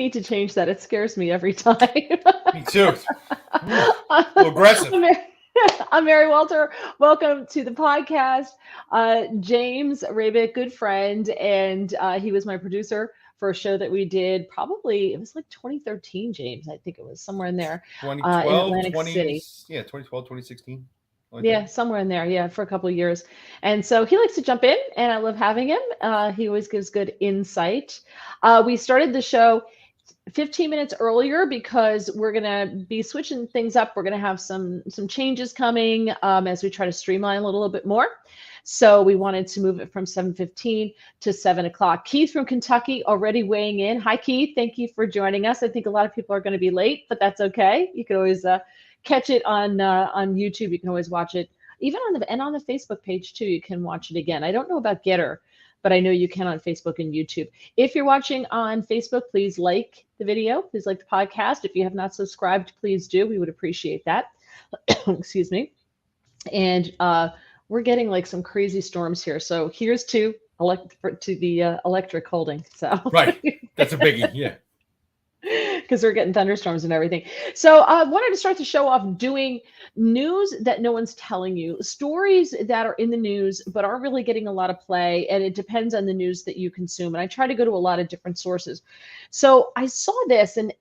need to change that. It scares me every time. Me too. Ooh, a little aggressive. I'm Mary Walter. Welcome to the podcast. James Rabick, good friend, and he was my producer for a show that we did probably, it was like 2013, James. I think it was somewhere in there in 2012, Atlantic 20, City. yeah, 2012, 2016. Like Yeah, that. somewhere in there. Yeah, for a couple of years. And so he likes to jump in, and I love having him. He always gives good insight. We started the show 15 minutes earlier because we're going to be switching things up. We're going to have some changes coming as we try to streamline a little bit more. So we wanted to move it from 7:15 to 7 o'clock. Keith from Kentucky already weighing in. Hi, Keith. Thank you for joining us. I think a lot of people are going to be late, but that's okay. You can always catch it on YouTube. You can always watch it even on the Facebook page too. You can watch it again. I don't know about Getter, but I know you can on Facebook and YouTube. If you're watching on Facebook, please like the video. Please like the podcast. If you have not subscribed, please do. We would appreciate that. Excuse me. And we're getting like some crazy storms here. So here's to the electric holding. So Right. That's a biggie. Yeah. because we're getting thunderstorms and everything. So I wanted to start the show off doing news that no one's telling you, stories that are in the news but aren't really getting a lot of play, and it depends on the news that you consume. And I try to go to a lot of different sources. So I saw this and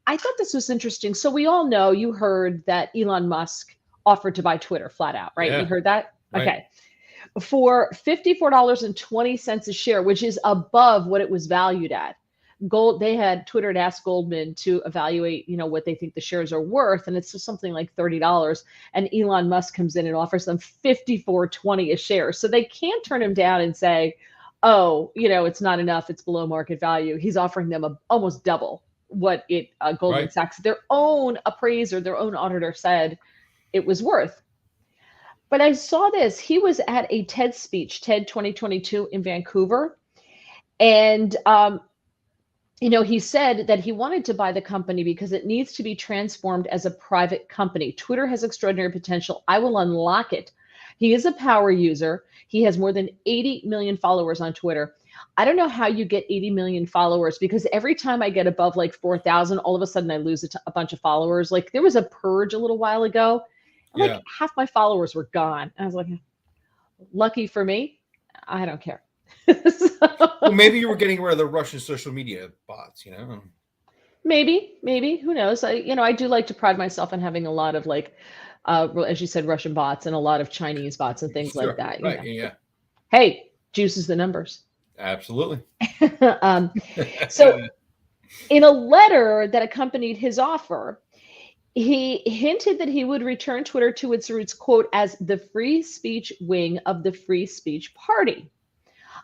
I thought this was interesting. So we all know, you heard that Elon Musk offered to buy Twitter flat out, right? You Yeah. heard that? Right. Okay. For $54.20 a share, which is above what it was valued at. They had Twitter had asked Goldman to evaluate, what they think the shares are worth, and it's just something like $30. And Elon Musk comes in and offers them $54.20 a share. So they can't turn him down and say, oh, it's not enough, it's below market value. He's offering them almost double what Goldman Right. Sachs, their own appraiser, their own auditor, said it was worth. But I saw this. He was at a TED speech, TED 2022 in Vancouver, and he said that he wanted to buy the company because it needs to be transformed as a private company. Twitter has extraordinary potential. I will unlock it. He is a power user. He has more than 80 million followers on Twitter. I don't know how you get 80 million followers, because every time I get above like 4,000, all of a sudden I lose a bunch of followers. Like there was a purge a little while ago. Like Yeah. half my followers were gone. I was like, lucky for me, I don't care. Well, maybe you were getting rid of the Russian social media bots, Maybe, who knows? I do like to pride myself on having a lot of like, as you said, Russian bots and a lot of Chinese bots and things like Sure. that. Right. Yeah. Hey, juices the numbers. Absolutely. So in a letter that accompanied his offer, he hinted that he would return Twitter to its roots, quote, as the free speech wing of the free speech party.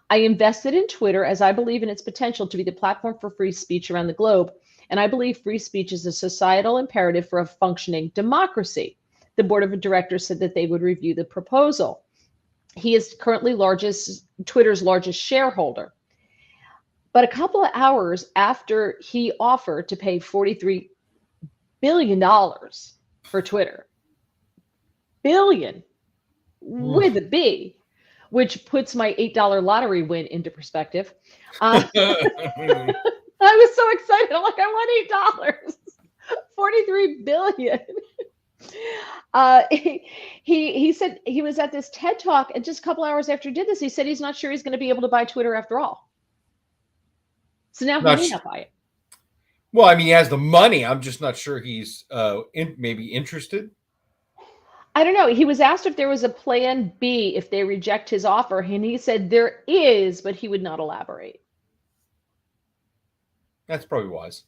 I invested in Twitter as I believe in its potential to be the platform for free speech around the globe, and I believe free speech is a societal imperative for a functioning democracy. The board of directors said that they would review the proposal. He is currently Twitter's largest shareholder. But a couple of hours after he offered to pay $43 billion for Twitter, billion with a B, which puts my $8 lottery win into perspective. I was so excited. I'm like, I won $8, 43 billion. He said he was at this TED talk, and just a couple hours after he did this, he said he's not sure he's going to be able to buy Twitter after all. So now he may not buy it. Well, I mean, he has the money. I'm just not sure he's maybe interested. I don't know. He was asked if there was a plan B if they reject his offer, and he said there is, but he would not elaborate. That's probably wise.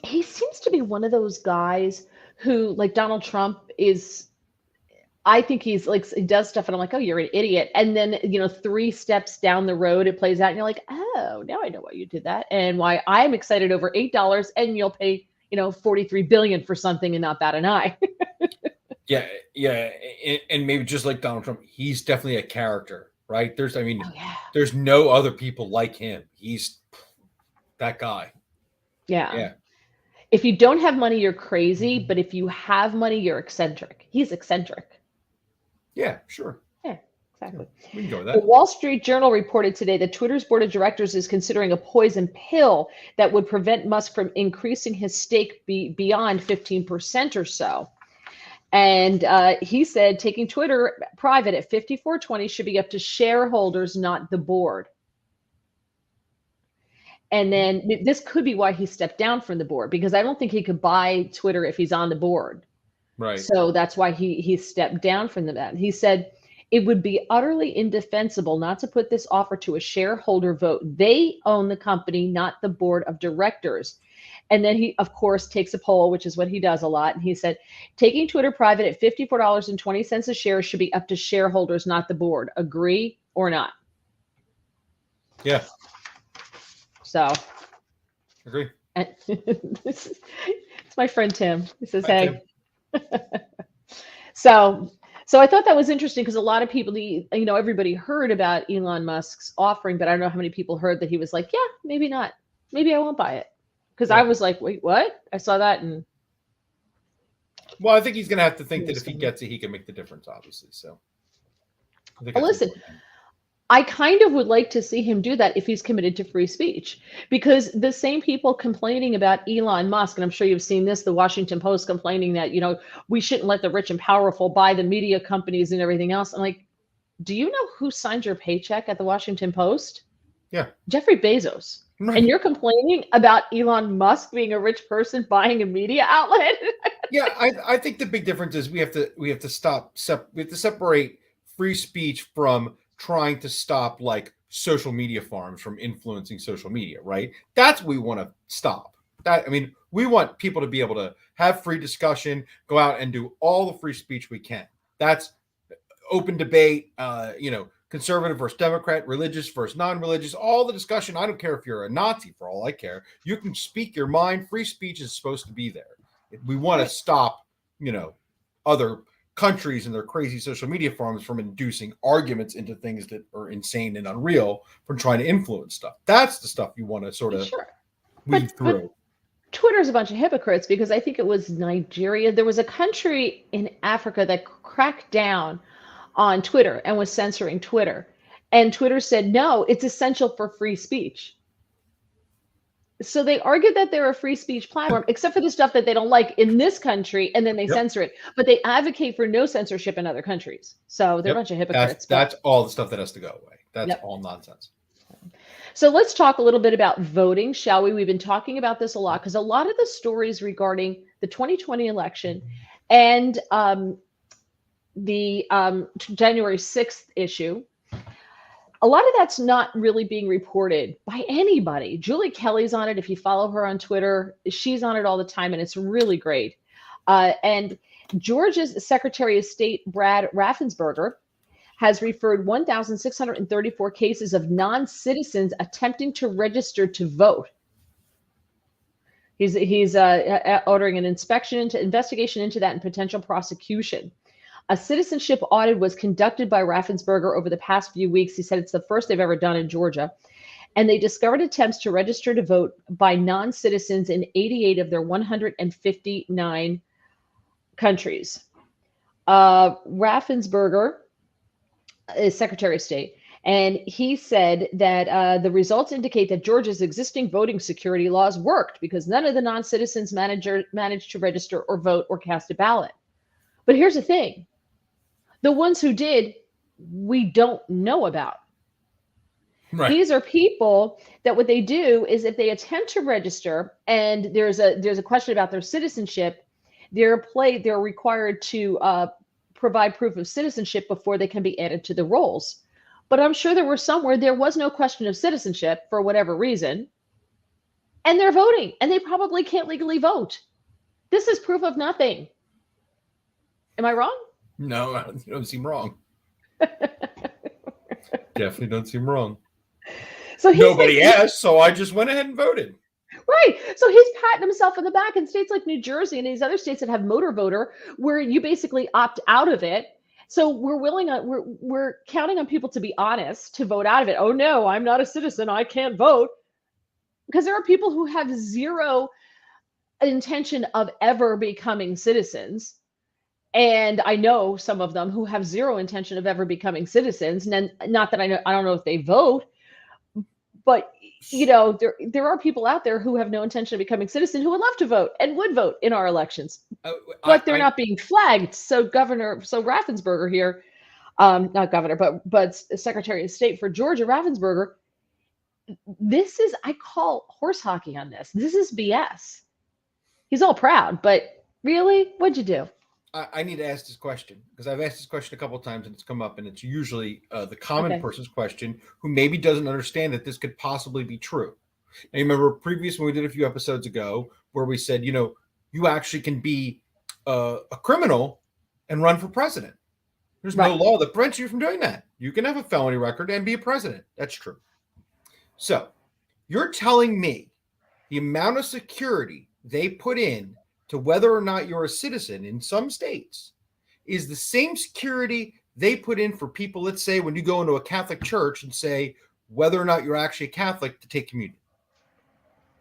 He seems to be one of those guys who, like Donald Trump, I think he's like, he does stuff and I'm like, oh, you're an idiot. And then, 3 steps down the road, it plays out and you're like, oh, now I know why you did that and why I'm excited over $8 and you'll pay, 43 billion for something and not bat an eye. Yeah. And maybe just like Donald Trump, he's definitely a character, right? There's no other people like him. He's that guy. Yeah. If you don't have money, you're crazy. But if you have money, you're eccentric. He's eccentric. Yeah, sure. Yeah, exactly. We can go with The that. Wall Street Journal reported today that Twitter's board of directors is considering a poison pill that would prevent Musk from increasing his stake beyond 15% or so. And he said taking Twitter private at 54.20 should be up to shareholders, not the board. And then this could be why he stepped down from the board, because I don't think he could buy Twitter if he's on the board. Right. So that's why he stepped down from that. He said it would be utterly indefensible not to put this offer to a shareholder vote. They own the company, not the board of directors. And then he, of course, takes a poll, which is what he does a lot. And he said, taking Twitter private at $54.20 a share should be up to shareholders, not the board. Agree or not? Yeah. So. Agree. It's my friend Tim. He says, Hi, hey. So I thought that was interesting because a lot of people, everybody heard about Elon Musk's offering, but I don't know how many people heard that he was like, yeah, maybe not. Maybe I won't buy it. Because I was like, wait, what? I saw that. And well, I think he's going to have to think that if he gets it, he can make the difference, obviously. So listen, I kind of would like to see him do that if he's committed to free speech, because the same people complaining about Elon Musk, and I'm sure you've seen this, the Washington Post complaining that, we shouldn't let the rich and powerful buy the media companies and everything else. I'm like, do you know who signed your paycheck at the Washington Post? Yeah. Jeffrey Bezos. Right. And you're complaining about Elon Musk being a rich person buying a media outlet? Yeah, I think the big difference is we have to separate free speech from trying to stop like social media farms from influencing social media, right? That's what we want to stop. We want people to be able to have free discussion, go out and do all the free speech we can. That's open debate, conservative versus Democrat, religious versus non-religious, all the discussion. I don't care if you're a Nazi, for all I care. You can speak your mind. Free speech is supposed to be there. We want to stop, other countries and their crazy social media farms from inducing arguments into things that are insane and unreal, from trying to influence stuff. That's the stuff you want to sort of weed through. But Twitter's a bunch of hypocrites, because I think it was Nigeria. There was a country in Africa that cracked down on Twitter and was censoring Twitter. And Twitter said, no, it's essential for free speech. So they argued that they're a free speech platform, except for the stuff that they don't like in this country, and then they censor it. But they advocate for no censorship in other countries. So they're a bunch of hypocrites. That's all the stuff that has to go away. That's all nonsense. So let's talk a little bit about voting, shall we? We've been talking about this a lot because a lot of the stories regarding the 2020 election and the January 6th issue, a lot of that's not really being reported by anybody. Julie Kelly's on it. If you follow her on Twitter, she's on it all the time, and it's really great. And Georgia's Secretary of State, Brad Raffensperger, has referred 1,634 cases of non-citizens attempting to register to vote. He's ordering an investigation into that and potential prosecution. A citizenship audit was conducted by Raffensperger over the past few weeks. He said it's the first they've ever done in Georgia. And they discovered attempts to register to vote by non-citizens in 88 of their 159 countries. Raffensperger is Secretary of State, and he said that the results indicate that Georgia's existing voting security laws worked because none of the non-citizens managed to register or vote or cast a ballot. But here's the thing. The ones who did, we don't know about. Right. These are people that what they do is if they attempt to register and there's a question about their citizenship, they're required to provide proof of citizenship before they can be added to the rolls. But I'm sure there were some where there was no question of citizenship for whatever reason, and they're voting, and they probably can't legally vote. This is proof of nothing. Am I wrong? No, you don't seem wrong. Definitely don't seem wrong. So nobody asked, so I just went ahead and voted. Right. So he's patting himself on the back in states like New Jersey and these other states that have motor voter, where you basically opt out of it. So we're counting on people to be honest, to vote out of it. Oh no, I'm not a citizen, I can't vote. Because there are people who have zero intention of ever becoming citizens. And I know some of them who have zero intention of ever becoming citizens. And not that I don't know if they vote, but there are people out there who have no intention of becoming citizens who would love to vote and would vote in our elections, but they're not being flagged. So Raffensperger here, not governor, but Secretary of State for Georgia, Raffensperger, I call horse hockey on this. This is BS. He's all proud, but really, what'd you do? I need to ask this question because I've asked this question a couple of times and it's come up, and it's usually the common person's question who maybe doesn't understand that this could possibly be true. Now, you remember previous when we did a few episodes ago where we said, you actually can be a criminal and run for president. There's no law that prevents you from doing that. You can have a felony record and be a president. That's true. So you're telling me the amount of security they put in to whether or not you're a citizen in some states is the same security they put in for people, let's say, when you go into a Catholic church and say whether or not you're actually a Catholic to take communion.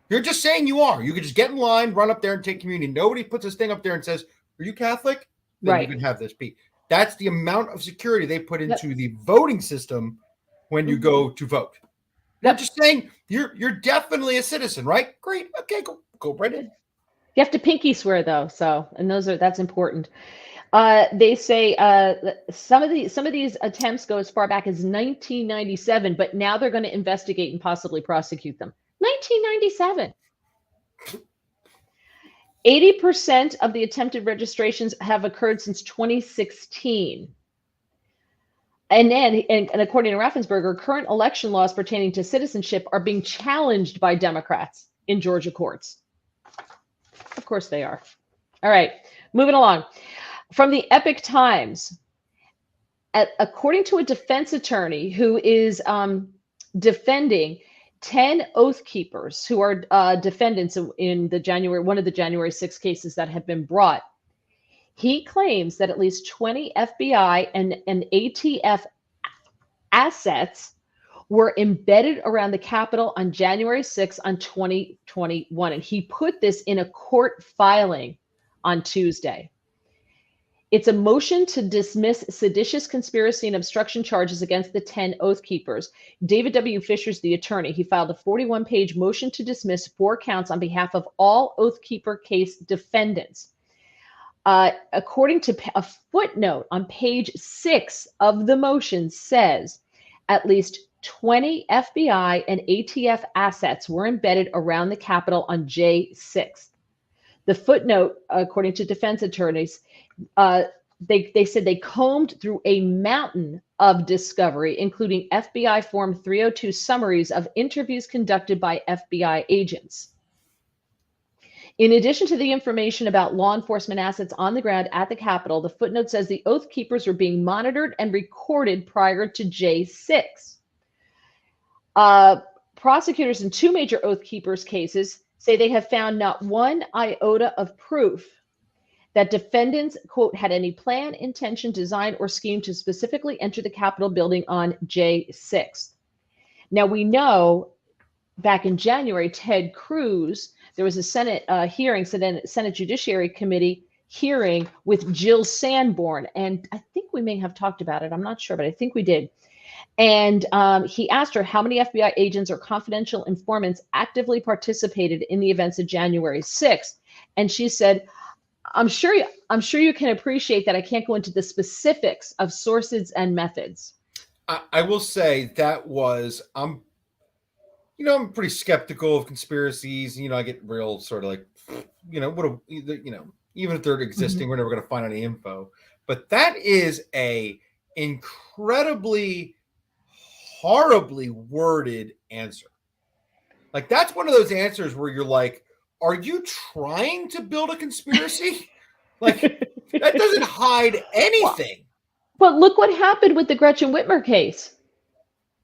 You're just saying you are. You can just get in line, run up there and take communion. Nobody puts this thing up there and says, are you Catholic? Then you can have this be. That's the amount of security they put into the voting system when you go to vote. You're just saying you're definitely a citizen, right? Great. Okay, go right in. You have to pinky swear though, that's important. They say some of these attempts go as far back as 1997, but now they're going to investigate and possibly prosecute them. 1997. 80% of the attempted registrations have occurred since 2016. And according to Raffensperger, current election laws pertaining to citizenship are being challenged by Democrats in Georgia courts. Of course they are. All right, moving along. From the Epic Times, according to a defense attorney who is defending 10 oath keepers who are defendants in one of the January 6 cases that have been brought, he claims that at least 20 FBI and ATF assets were embedded around the Capitol on January 6 on 2021. And he put this in a court filing on Tuesday. It's a motion to dismiss seditious conspiracy and obstruction charges against the 10 Oath Keepers. David W. Fisher's the attorney. He filed a 41-page motion to dismiss 4 counts on behalf of all Oath Keeper case defendants. According to a footnote on page 6 of the motion says at least 20 FBI and ATF assets were embedded around the Capitol on J6. The footnote, according to defense attorneys, they said they combed through a mountain of discovery, including FBI Form 302 summaries of interviews conducted by FBI agents. In addition to the information about law enforcement assets on the ground at the Capitol, the footnote says the Oath Keepers were being monitored and recorded prior to J6. Prosecutors in 2 major Oath Keepers cases say they have found not one iota of proof that defendants, quote, had any plan, intention, design, or scheme to specifically enter the Capitol building on J6. Now, we know back in January, Ted Cruz, there was a Senate hearing, Senate Judiciary Committee hearing with Jill Sanborn. And I think we may have talked about it. I'm not sure, but I think we did. And he asked her how many FBI agents or confidential informants actively participated in the events of January 6th. And she said, I'm sure you can appreciate that I can't go into the specifics of sources and methods. I will say that was, I'm pretty skeptical of conspiracies. I get real sort of like, even if they're existing, we're never going to find any info. But that is a incredibly horribly worded answer. Like, that's one of those answers where you're like, are you trying to build a conspiracy? Like, that doesn't hide anything. But look what happened with the Gretchen Whitmer case.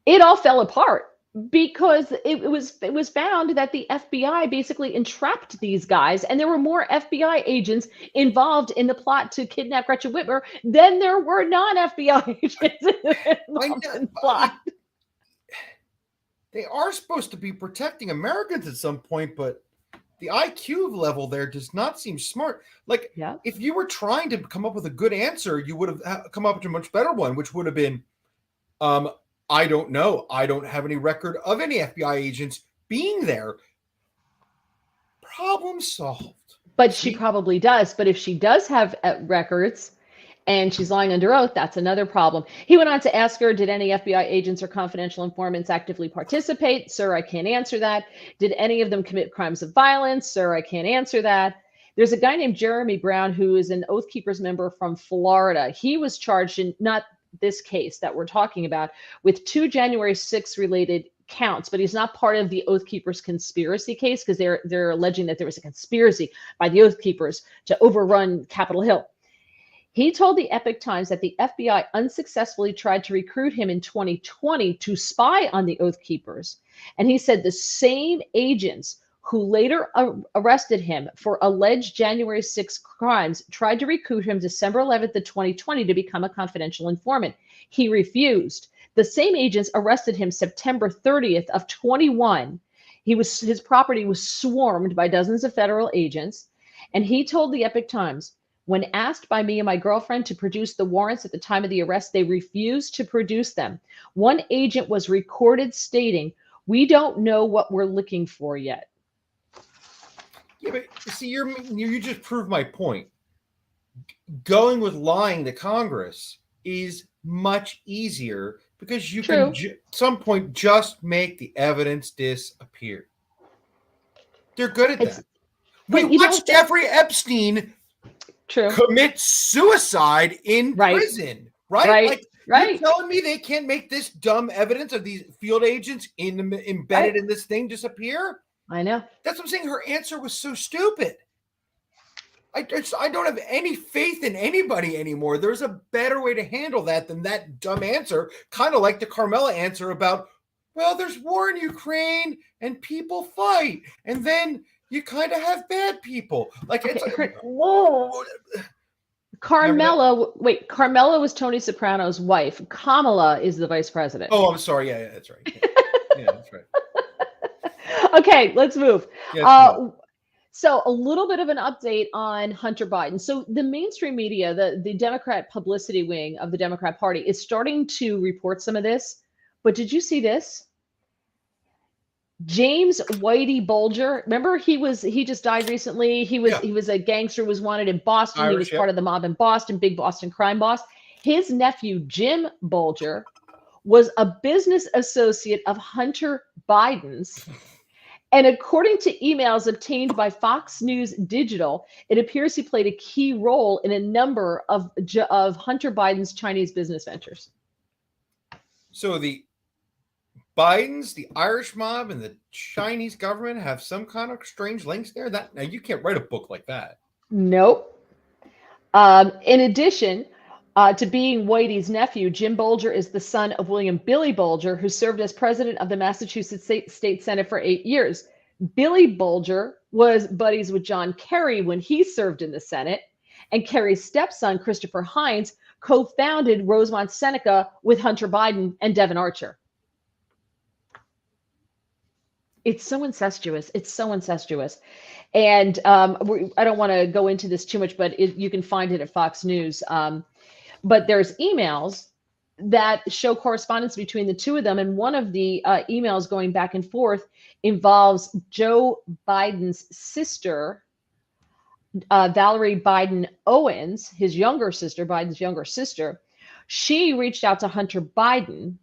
It all fell apart because it was found that the FBI basically entrapped these guys, and there were more FBI agents involved in the plot to kidnap Gretchen Whitmer than there were non-FBI agents involved in the plot. They are supposed to be protecting Americans at some point, but the IQ level there does not seem smart. Like, Yeah. if you were trying to come up with a good answer, you would have come up with a much better one, which would have been, I don't know. I don't have any record of any FBI agents being there. Problem solved. But she See? probably does. But if she does have records and she's lying under oath, that's another problem. He went on to ask her, did any FBI agents or confidential informants actively participate? Sir, I can't answer that. Did any of them commit crimes of violence? Sir, I can't answer that. There's a guy named Jeremy Brown who is an Oath Keepers member from Florida. He was charged in not this case that we're talking about with 2 January 6 related counts, but he's not part of the Oath Keepers conspiracy case because they're alleging that there was a conspiracy by the Oath Keepers to overrun Capitol Hill. He told the Epoch Times that the FBI unsuccessfully tried to recruit him in 2020 to spy on the Oath Keepers. And he said the same agents who later arrested him for alleged January 6 crimes tried to recruit him December 11th of 2020 to become a confidential informant. He refused. The same agents arrested him September 30th of 21. His property was swarmed by dozens of federal agents. And he told the Epoch Times, when asked by me and my girlfriend to produce the warrants at the time of the arrest, they refused to produce them. One agent was recorded stating, we don't know what we're looking for yet. Yeah, but see, you just proved my point. Going with lying to Congress is much easier because you can at some point just make the evidence disappear. They're good at that. We watched Jeffrey Epstein commit suicide in prison, right? You're telling me they can't make this dumb evidence of these field agents embedded in this thing disappear? I know. That's what I'm saying. Her answer was so stupid. I don't have any faith in anybody anymore. There's a better way to handle that than that dumb answer, kind of like the Carmela answer about, well, there's war in Ukraine and people fight, and then you kind of have bad people. Like, it's like, whoa. Carmela was Tony Soprano's wife. Kamala is the vice president. Oh, I'm sorry. Yeah, that's right. Yeah, that's right. Okay, let's move. Yes, so a little bit of an update on Hunter Biden. So the mainstream media, the Democrat publicity wing of the Democrat Party is starting to report some of this. But did you see this? James Whitey Bulger, remember he just died recently. He was a gangster, was wanted in Boston. Irish, he was part of the mob in Boston, big Boston crime boss. His nephew, Jim Bulger, was a business associate of Hunter Biden's. And according to emails obtained by Fox News Digital, it appears he played a key role in a number of Hunter Biden's Chinese business ventures. So the Bidens, the Irish mob, and the Chinese government have some kind of strange links there? Now you can't write a book like that. Nope. In addition to being Whitey's nephew, Jim Bulger is the son of William Billy Bulger, who served as president of the Massachusetts State Senate for 8 years. Billy Bulger was buddies with John Kerry when he served in the Senate, and Kerry's stepson, Christopher Hines, co-founded Rosemont Seneca with Hunter Biden and Devon Archer. It's so incestuous. It's so incestuous. And I don't want to go into this too much, but you can find it at Fox News. But there's emails that show correspondence between the two of them. And one of the emails going back and forth involves Joe Biden's sister, Valerie Biden Owens, his younger sister, Biden's younger sister. She reached out to Hunter Biden,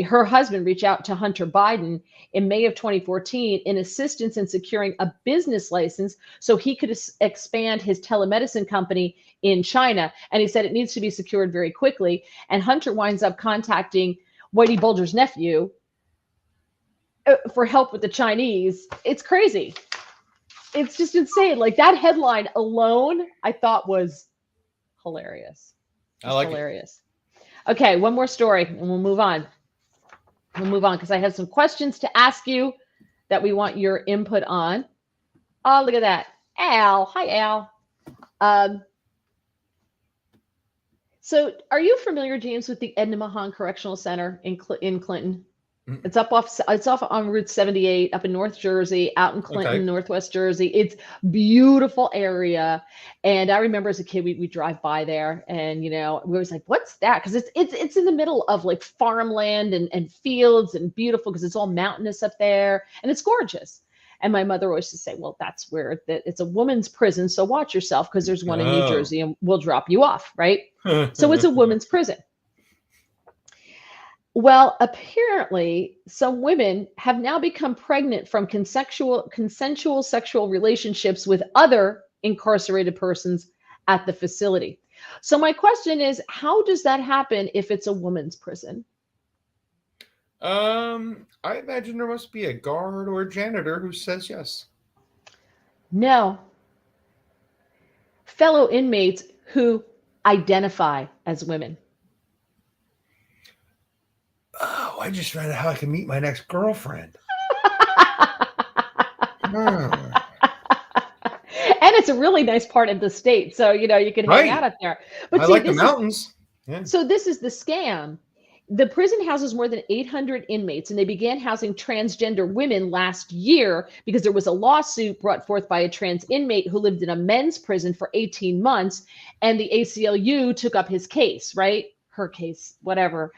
her husband reached out to Hunter Biden in May of 2014 in assistance in securing a business license so he could expand his telemedicine company in China. And he said it needs to be secured very quickly. And Hunter winds up contacting Whitey Bulger's nephew for help with the Chinese. It's crazy. It's just insane. Like, that headline alone, I thought was hilarious. I like hilarious. Okay, one more story and we'll move on. We'll move on because I have some questions to ask you that we want your input on. Oh, look at that. Al. Hi, Al. So are you familiar, James, with the Edna Mahan Correctional Center in Clinton? It's off on Route 78 up in North Jersey, out in Okay. Clinton, Northwest Jersey. It's beautiful area. And I remember as a kid we drive by there and we always like, what's that? Because it's in the middle of like farmland and fields and beautiful because it's all mountainous up there and it's gorgeous. And my mother always used to say, well, that's where it's a woman's prison, so watch yourself because there's one in New Oh. Jersey and we'll drop you off, right? So it's a women's prison. Well, apparently, some women have now become pregnant from consensual sexual relationships with other incarcerated persons at the facility. So my question is, how does that happen if it's a woman's prison? I imagine there must be a guard or a janitor who says yes. No. Fellow inmates who identify as women. Oh, I just found out how I can meet my next girlfriend. Hmm. And it's a really nice part of the state. So, you can hang out Right. up there. But I see, like the this is mountains. Yeah. so this is the scam. The prison houses more than 800 inmates, and they began housing transgender women last year because there was a lawsuit brought forth by a trans inmate who lived in a men's prison for 18 months, and the ACLU took up his case, right? Her case, whatever.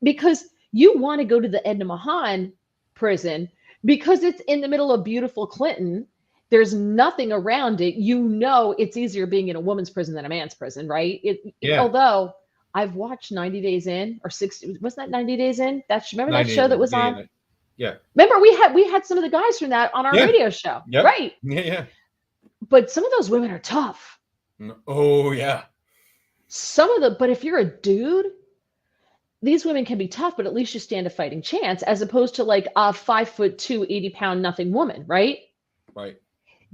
Because you want to go to the Edna Mahan prison because it's in the middle of beautiful Clinton. There's nothing around it. It's easier being in a woman's prison than a man's prison, right? Yeah. Although I've watched 90 Days In or 60, wasn't that 90 Days In? Remember that 90 show that days. was Yeah, on? yeah. Yeah. Remember we had some of the guys from that on our Yeah. radio show, Yep. right? Yeah, yeah. But some of those women are tough. Oh, yeah. But if you're a dude, these women can be tough, but at least you stand a fighting chance, as opposed to like a 5'2", 80-pound nothing woman, right? Right.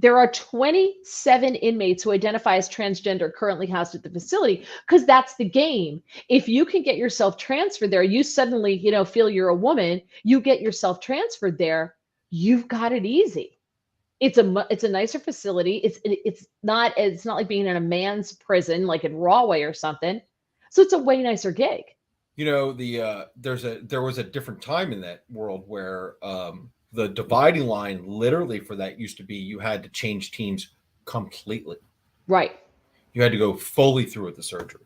There are 27 inmates who identify as transgender currently housed at the facility because that's the game. If you can get yourself transferred there, you suddenly, feel you're a woman, you get yourself transferred there, you've got it easy. It's a nicer facility. It's not like being in a man's prison like in Rahway or something. So it's a way nicer gig. There was a different time in that world where the dividing line literally for that used to be you had to change teams completely. Right. You had to go fully through with the surgery.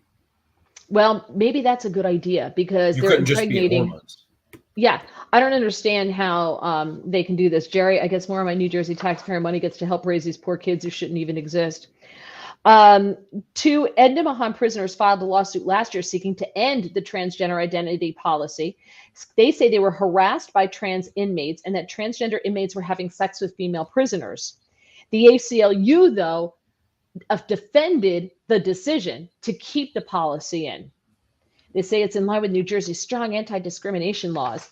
Well, maybe that's a good idea because You they're couldn't just be impregnating. hormones. Yeah, I don't understand how they can do this. Jerry, I guess more of my New Jersey taxpayer money gets to help raise these poor kids who shouldn't even exist. Two Edna Mahan prisoners filed a lawsuit last year seeking to end the transgender identity policy. They say they were harassed by trans inmates and that transgender inmates were having sex with female prisoners. The ACLU, though, defended the decision to keep the policy in. They say it's in line with New Jersey's strong anti-discrimination laws.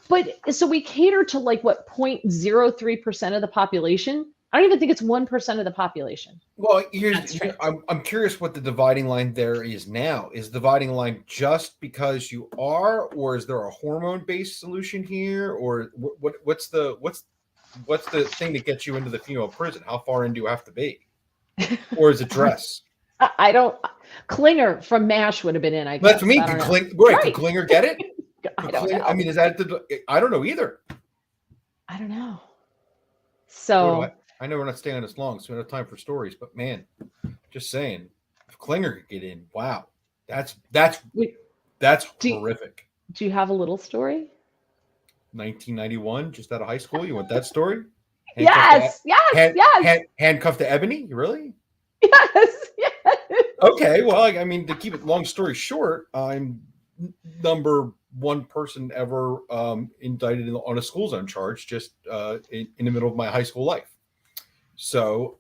But so we cater to like what 0.03% of the population. I don't even think it's 1% of the population. Well, I'm curious what the dividing line there is now. Is the dividing line just because you are, or is there a hormone-based solution here, or what's the thing that gets you into the female prison? How far in do you have to be, or is it dress? I don't. Klinger from MASH would have been in. I guess. That's me. Could Klinger get it? I don't know. I mean, is that I don't know either. I don't know. So I know we're not staying on this long, so we don't have time for stories. But man, just saying, if Klinger could get in, wow, that's horrific. Do you have a little story? 1991, just out of high school. You want that story? Yes. Handcuffed to Ebony? Really? Yes. Okay. Well, I mean, to keep it long story short, I'm number one person ever indicted on a school zone charge just in the middle of my high school life. So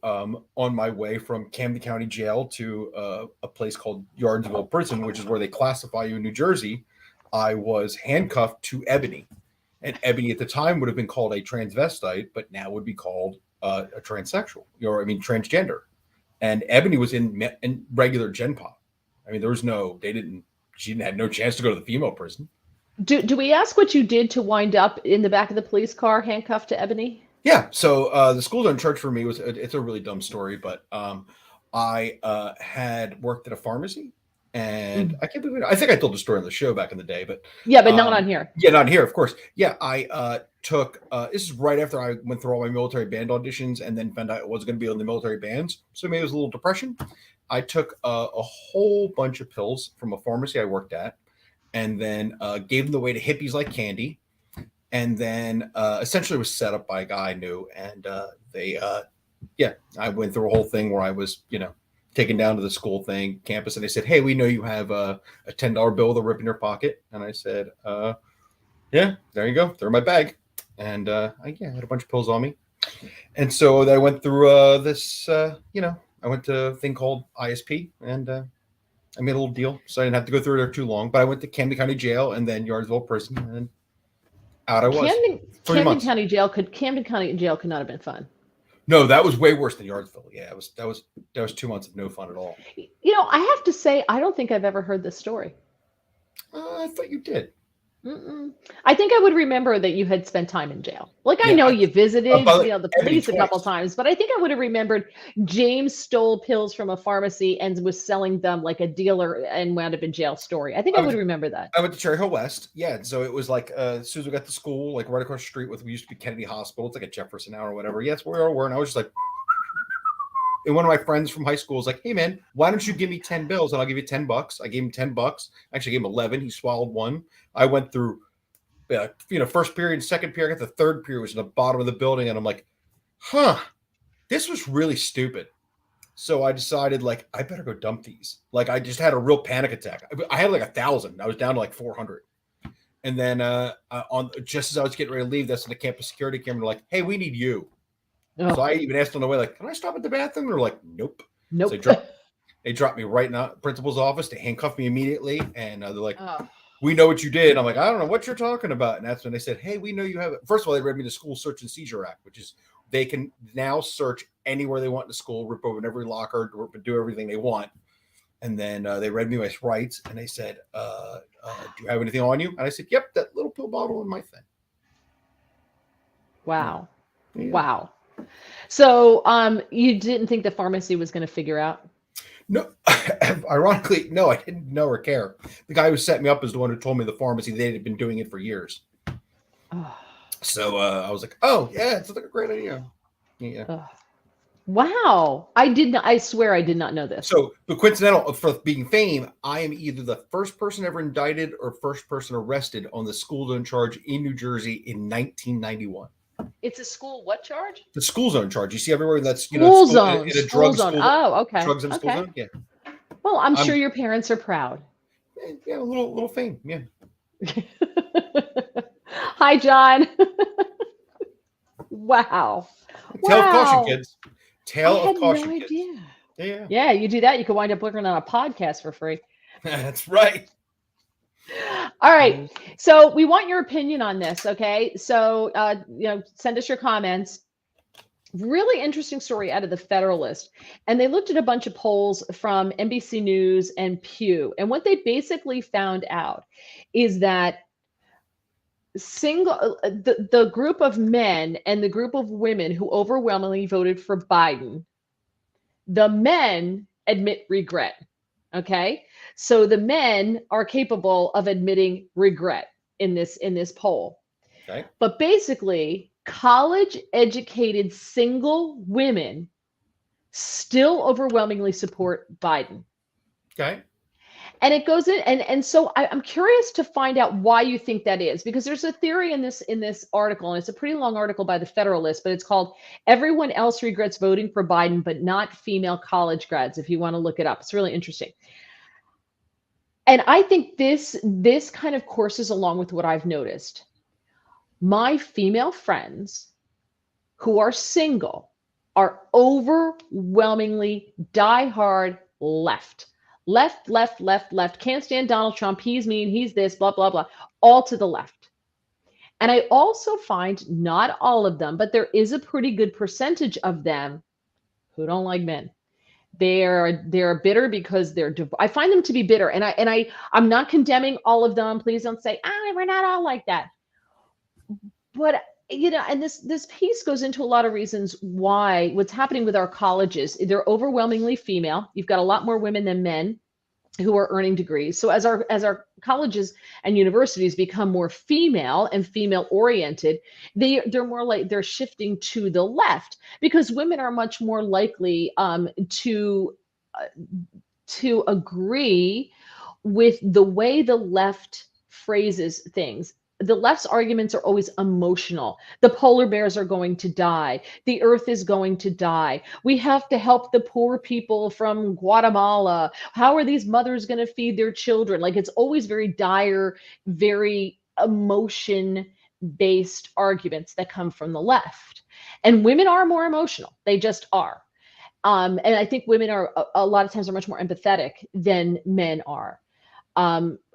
on my way from Camden County Jail to a place called Yardsville Prison, which is where they classify you in New Jersey, I was handcuffed to Ebony. And Ebony at the time would have been called a transvestite, but now would be called a transsexual, transgender. And Ebony was in regular Gen Pop. I mean, she had no chance to go to the female prison. Do we ask what you did to wind up in the back of the police car handcuffed to Ebony? Yeah. So the school zone charge for me it's a really dumb story, but I had worked at a pharmacy And I can't believe it. I think I told the story on the show back in the day, but Yeah, but not on here. yeah, not here, of course. Yeah, I took this is right after I went through all my military band auditions and then found out I was going to be on the military bands. So maybe it was a little depression. I took a whole bunch of pills from a pharmacy I worked at, and then gave them away to hippies like candy, and then essentially was set up by a guy I knew, and they yeah, I went through a whole thing where I was, taken down to the school thing, campus, and they said, "Hey, we know you have a $10 bill with a rip in your pocket." And I said, "Yeah, there you go. They're in my bag." And I had a bunch of pills on me. And so I went through this, I went to a thing called ISP, and I made a little deal. So I didn't have to go through there too long. But I went to Camden County Jail and then Yardsville Prison, and out I was. Camden, 3 Camden months. County Jail could not have been fun. No, that was way worse than Yardsville. Yeah, that was 2 months of no fun at all. I have to say, I don't think I've ever heard this story. I thought you did. I think I would remember that you had spent time in jail. Like, I Yeah, know you visited, the police a twice. couple times, but I think I would have remembered James stole pills from a pharmacy and was selling them like a dealer and wound up in jail story. I think I would remember that. I went to Cherry Hill West. Yeah. And so it was like, as soon as we got to school, like right across the street we used to be Kennedy Hospital. It's like a Jefferson now or whatever. Yeah, that's where we all were. And I was just like, and one of my friends from high school was like, "Hey man, why don't you give me 10 bills and I'll give you $10?" I gave him $10. Actually, I gave him 11. He swallowed one. I went through, first period, second period. I got the third period was in the bottom of the building, and I'm like, this was really stupid. So I decided, like, I better go dump these. Like, I just had a real panic attack. I had like 1,000. I was down to like 400. And then just as I was getting ready to leave, that's when the campus security came and were like, "Hey, we need you." Oh. So I even asked on the way, like, "Can I stop at the bathroom?" They're like, "Nope." Nope. So they dropped me right in the principal's office. They handcuffed me immediately. And they're like, "We know what you did." And I'm like, "I don't know what you're talking about." And that's when they said, "Hey, we know you have it." First of all, they read me the School Search and Seizure Act, which is they can now search anywhere they want in the school, rip open every locker, do everything they want. And then they read me my rights, and they said, "Do you have anything on you?" And I said, "Yep, that little pill bottle in my thing." Wow. Yeah. Wow. So you didn't think the pharmacy was going to figure out? No, ironically, no, I didn't know or care. The guy who set me up is the one who told me the pharmacy, they had been doing it for years. Oh. So I was like, "Oh yeah, it's like a great idea." Yeah. Wow. I swear I did not know this. So, but coincidental for being fame, I am either the first person ever indicted or first person arrested on the school zone charge in New Jersey in 1991. It's a school what charge? The school zone charge. You see everywhere that's school zone. In a drug zone. Oh, okay. Drugs in a school zone. Yeah. Well, I'm sure your parents are proud. Yeah, a little fame. Yeah. Hi, John. Wow. Tale of caution, kids. Tale of caution. No idea. Yeah. Yeah, you do that, you could wind up working on a podcast for free. That's right. All right. So we want your opinion on this. Okay. So, send us your comments. Really interesting story out of the Federalist. And they looked at a bunch of polls from NBC News and Pew. And what they basically found out is that the group of men and the group of women who overwhelmingly voted for Biden, the men admit regret. Okay. So the men are capable of admitting regret in this poll. Okay. But basically, college educated single women still overwhelmingly support Biden. Okay. And it goes in, and so I'm curious to find out why you think that is, because there's a theory in this article, and it's a pretty long article by the Federalist, but it's called "Everyone Else Regrets Voting for Biden, but Not Female College Grads." If you want to look it up, it's really interesting. And I think this kind of courses along with what I've noticed. My female friends who are single are overwhelmingly diehard left. Can't stand Donald Trump. He's mean. He's this, blah, blah, blah, all to the left. And I also find not all of them, but there is a pretty good percentage of them who don't like men. They're bitter because I find them to be bitter. And I'm not condemning all of them. Please don't say, we're not all like that. But and this piece goes into a lot of reasons why what's happening with our colleges. They're overwhelmingly female. You've got a lot more women than men. who are earning degrees. So as our colleges and universities become more female and female oriented, they're more like they're shifting to the left because women are much more likely uh, to agree with the way the left phrases things. The left's arguments are always emotional. The polar bears are going to die. The earth is going to die. We have to help the poor people from Guatemala. How are these mothers going to feed their children? Like it's always very dire, very emotion based arguments that come from the left. And women are more emotional. They just are. And I think women are a lot of times are much more empathetic than men are.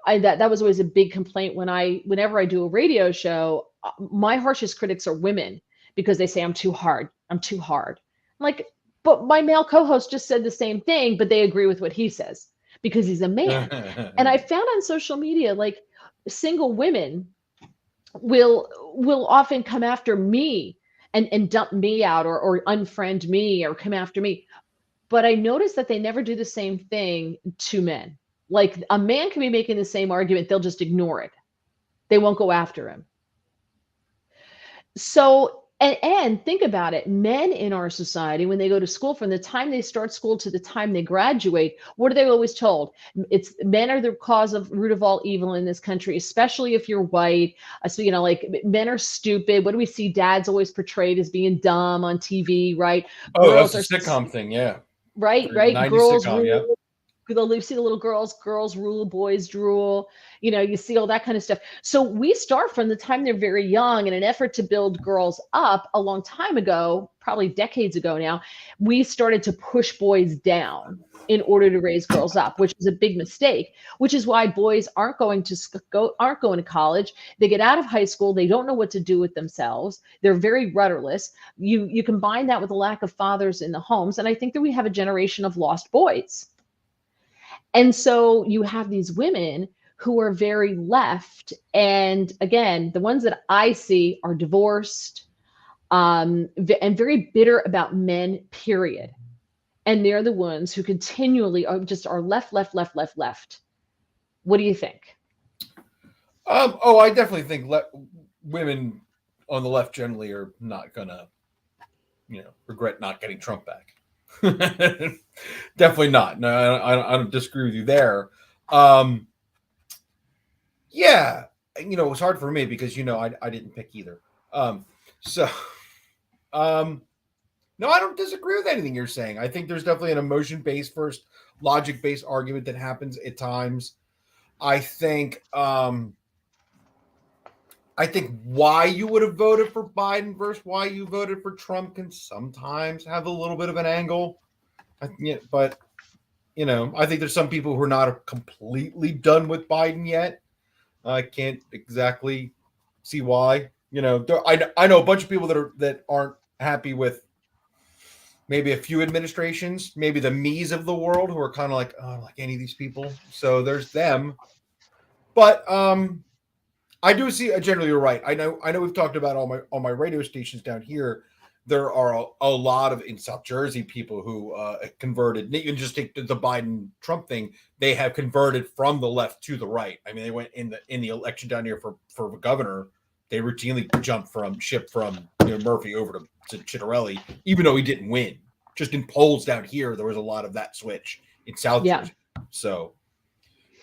That was always a big complaint whenever I do a radio show. My harshest critics are women because they say I'm too hard. I'm too hard. I'm like, but my male co-host just said the same thing, but they agree with what he says because he's a man. And I found on social media, like single women will often come after me and dump me out or unfriend me or come after me. But I noticed that they never do the same thing to men. Like a man can be making the same argument, they'll just ignore it. They won't go after him. So, and think about it, men in our society, when they go to school, from the time they start school to the time they graduate, what are they always told? It's men are the cause of root of all evil in this country, especially if you're white. So, like men are stupid. What do we see? Dads always portrayed as being dumb on TV, right? Oh, that's Girls a are sitcom thing, yeah. right. 90s Girls sitcom, yeah. rule. You see the little girls rule, boys drool. You see all that kind of stuff. So we start from the time they're very young in an effort to build girls up a long time ago, probably decades ago now. We started to push boys down in order to raise girls up, which is a big mistake, which is why boys aren't going to college. They get out of high school, they don't know what to do with themselves. They're very rudderless. You combine that with the lack of fathers in the homes, and I think that we have a generation of lost boys. And so you have these women who are very left. And again, the ones that I see are divorced and very bitter about men, period. And they're the ones who continually are left, left, left, left, left. What do you think? I definitely think women on the left generally are not gonna, regret not getting Trump back. Definitely not. No, I don't disagree with you there. Yeah, it was hard for me because I didn't pick either. So, no, I don't disagree with anything you're saying. I think there's definitely an emotion based first, logic based argument that happens at times. I think why you would have voted for Biden versus why you voted for Trump can sometimes have a little bit of an angle. But I think there's some people who are not completely done with Biden yet. I can't exactly see why. I know a bunch of people that aren't happy with maybe a few administrations, maybe the me's of the world who are kind of like, oh, I don't like any of these people. So there's them. But I do see. Generally, you're right. I know. We've talked about all my radio stations down here. There are a lot of in South Jersey people who converted. You can just take the Biden Trump thing. They have converted from the left to the right. I mean, they went in the election down here for governor. They routinely shipped from Murphy over to Chitterelli, even though he didn't win. Just in polls down here, there was a lot of that switch in South Jersey. So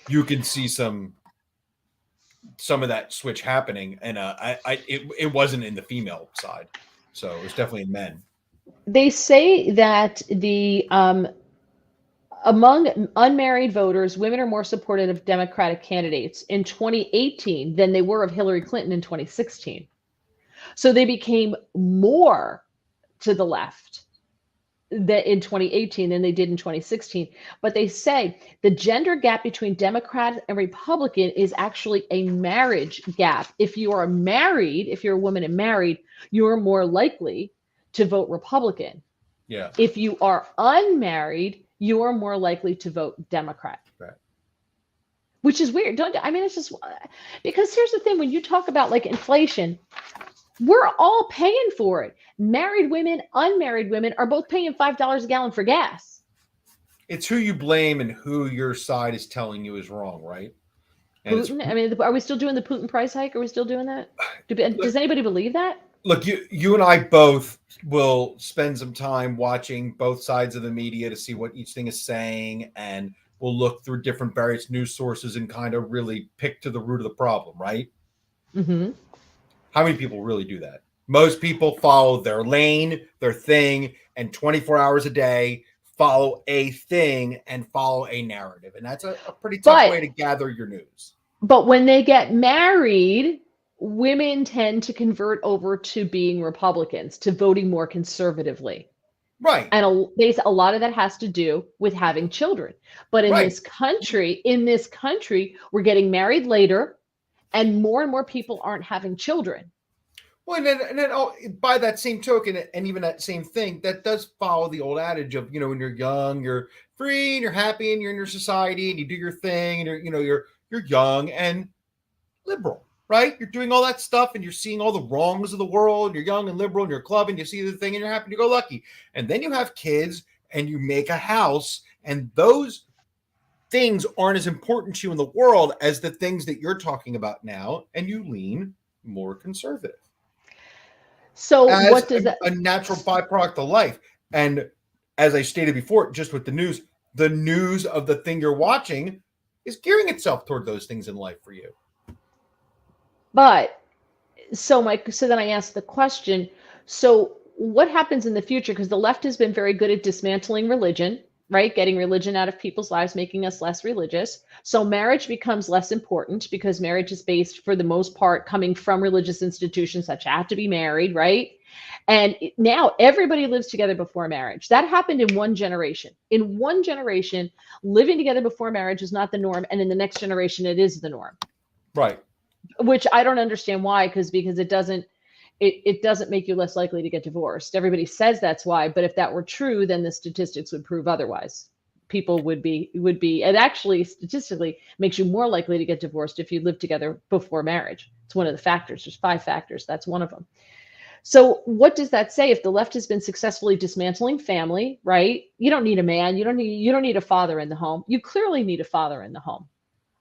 you can see some of that switch happening, and it wasn't in the female side, so it was definitely in men. They say that among unmarried voters, women are more supportive of Democratic candidates in 2018 than they were of Hillary Clinton in 2016. So they became more to the left in 2018 than they did in 2016. But they say the gender gap between Democrat and Republican is actually a marriage gap. If you are married, if you're a woman and married, you're more likely to vote Republican. Yeah. If you are unmarried, you are more likely to vote Democrat. Right. Which is weird. It's just because here's the thing, when you talk about like inflation, we're all paying for it. Married women, unmarried women are both paying $5 a gallon for gas. it's who you blame and who your side is telling you is wrong, right? And it's Putin. I mean, are we still doing the Putin price hike? Are we still doing that? Does anybody believe that? look, you and I both will spend some time watching both sides of the media to see what each thing is saying, and we'll look through different various news sources and kind of really pick to the root of the problem, right? Mm-hmm. How many people really do that? Most people follow their lane, their thing, and 24 hours a day follow a thing and follow a narrative. And that's a pretty tough way But to gather your news. but when they get married, women tend to convert over to being Republicans, to voting more conservatively. Right, And a lot of that has to do with having children. But right. in this country, we're getting married later, and more people aren't having children. Well, and then by that same token, and even that same thing, that does follow the old adage of, when you're young, you're free and you're happy and you're in your society and you do your thing and you're young and liberal, right? You're doing all that stuff and you're seeing all the wrongs of the world. And you're young and liberal and you're club and you see the thing and you're happy to go lucky. And then you have kids and you make a house, and those things aren't as important to you in the world as the things that you're talking about now, and you lean more conservative So as what does that a natural byproduct of life. And as I stated before, just with the news of the thing you're watching is gearing itself toward those things in life for you. but so then I asked the question, so what happens in the future? Because the left has been very good at dismantling religion, right? Getting religion out of people's lives, making us less religious. So marriage becomes less important because marriage is based, for the most part, coming from religious institutions that you have to be married, right? And now everybody lives together before marriage. That happened in one generation. In one generation, living together before marriage is not the norm. And in the next generation, it is the norm, Right. which I don't understand why, because it doesn't make you less likely to get divorced. Everybody says that's why, but if that were true, then the statistics would prove otherwise. People would be, it actually statistically makes you more likely to get divorced if you live together before marriage. It's one of the factors. There's 5 factors. That's one of them. So what does that say? If the left has been successfully dismantling family, right? You don't need a man. You don't need a father in the home. You clearly need a father in the home.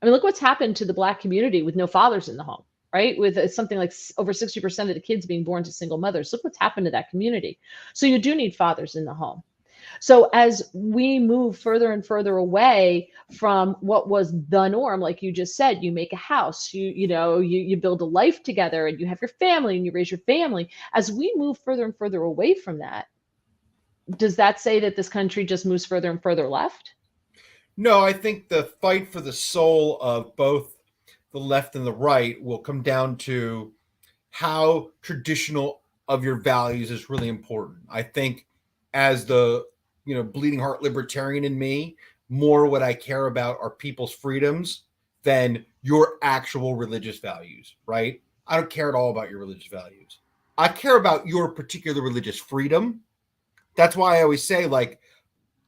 I mean, look what's happened to the Black community with no fathers in the home, right? With something like over 60% of the kids being born to single mothers. Look what's happened to that community. So you do need fathers in the home. So as we move further and further away from what was the norm, like you just said, you make a house, you build a life together, and you have your family and you raise your family. As we move further and further away from that, does that say that this country just moves further and further left? No, I think the fight for the soul of both the left and the right will come down to how traditional of your values is really important. I think as the bleeding heart libertarian in me, more what I care about are people's freedoms than your actual religious values, right? I don't care at all about your religious values. I care about your particular religious freedom. That's why I always say, like,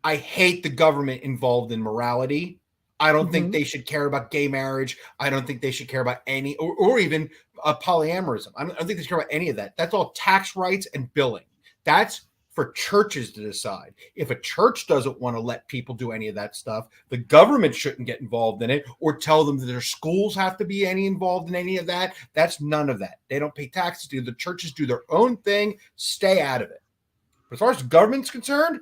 I hate the government involved in morality. I don't think Mm-hmm. they should care about gay marriage. I don't think they should care about any, or even polyamorism. I don't think they should care about any of that. That's all tax rights and billing. That's for churches to decide. If a church doesn't want to let people do any of that stuff, the government shouldn't get involved in it or tell them that their schools have to be involved in any of that. That's none of that. They don't pay taxes. The churches do their own thing. Stay out of it. But as far as the government's concerned,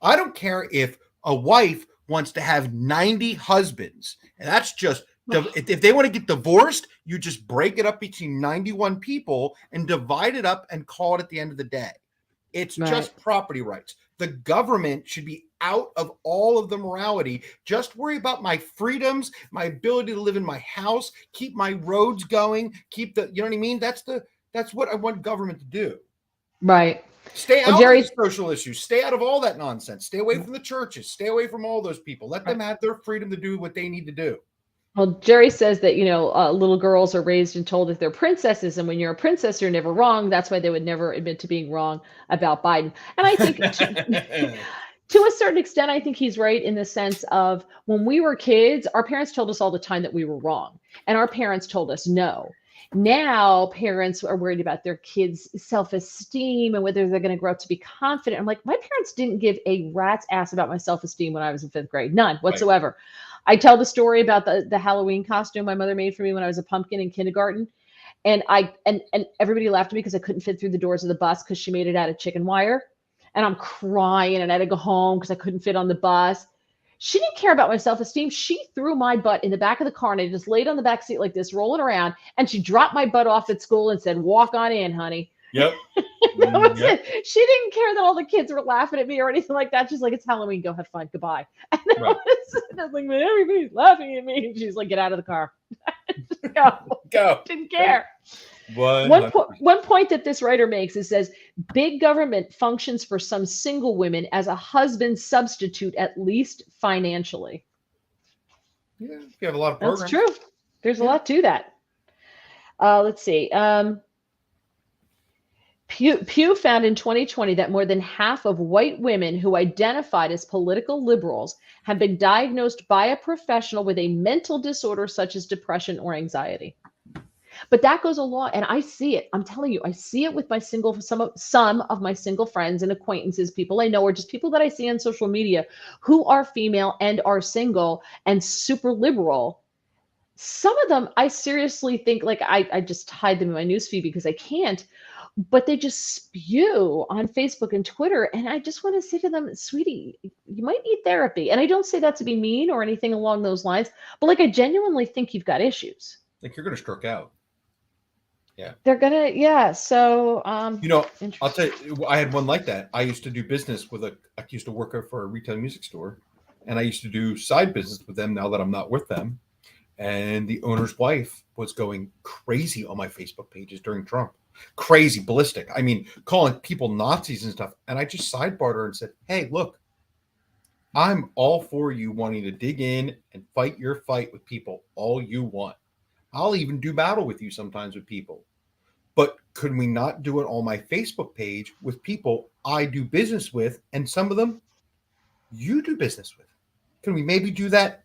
I don't care if a wife wants to have 90 husbands. And that's just, if they want to get divorced, you just break it up between 91 people and divide it up and call it at the end of the day. It's Right. just property rights. The government should be out of all of the morality. Just worry about my freedoms, my ability to live in my house, keep my roads going, keep the, you know what I mean? That's what I want government to do. Right. Stay Well, out Jerry, of the social issues. Stay out of all that nonsense. Stay away from the churches. Stay away from all those people. Let them have their freedom to do what they need to do. well, Jerry says that, little girls are raised and told that they're princesses, and when you're a princess, you're never wrong. That's why they would never admit to being wrong about Biden. And I think to a certain extent, I think he's right in the sense of when we were kids, our parents told us all the time that we were wrong, and our parents told us no. Now parents are worried about their kids' self-esteem and whether they're going to grow up to be confident. I'm like, my parents didn't give a rat's ass about my self-esteem when I was in fifth grade. None Right. whatsoever. I tell the story about the Halloween costume my mother made for me when I was a pumpkin in kindergarten. And everybody laughed at me because I couldn't fit through the doors of the bus because she made it out of chicken wire. And I'm crying and I had to go home because I couldn't fit on the bus. She didn't care about my self-esteem. She threw my butt in the back of the car and I just laid on the back seat like this, rolling around, and she dropped my butt off at school and said, "Walk on in, honey." Yep. That was Yep. it. She didn't care that all the kids were laughing at me or anything like that. She's like, "It's Halloween. Go have fun. Goodbye." And Right. I was like, "Man, everybody's laughing at me." And she's like, "Get out of the car." Just go. Go. Didn't care. 100%. One point that this writer makes is says big government functions for some single women as a husband substitute, at least financially. Yeah, if you have a lot of programs. That's true. There's a lot to that. Let's see. Pew found in 2020 that more than half of white women who identified as political liberals have been diagnosed by a professional with a mental disorder such as depression or anxiety. But that goes along, and I see it. I'm telling you, I see it with my some of my single friends and acquaintances, people I know, or just people that I see on social media who are female and are single and super liberal. Some of them, I seriously think, like, I just hide them in my newsfeed because I can't, but they just spew on Facebook and Twitter. And I just want to say to them, sweetie, you might need therapy. And I don't say that to be mean or anything along those lines, but like, I genuinely think you've got issues. Like you're going to stroke out. Yeah. They're gonna, yeah. So, I'll tell you, I had one like that. I used to do business with I used to work for a retail music store, and I used to do side business with them now that I'm not with them. And the owner's wife was going crazy on my Facebook pages during Trump. Crazy, ballistic. I mean, calling people Nazis and stuff. And I just sidebarred her and said, "Hey, look, I'm all for you wanting to dig in and fight your fight with people all you want. I'll even do battle with you sometimes with people. But could we not do it on my Facebook page with people I do business with, and some of them you do business with? Can we maybe do that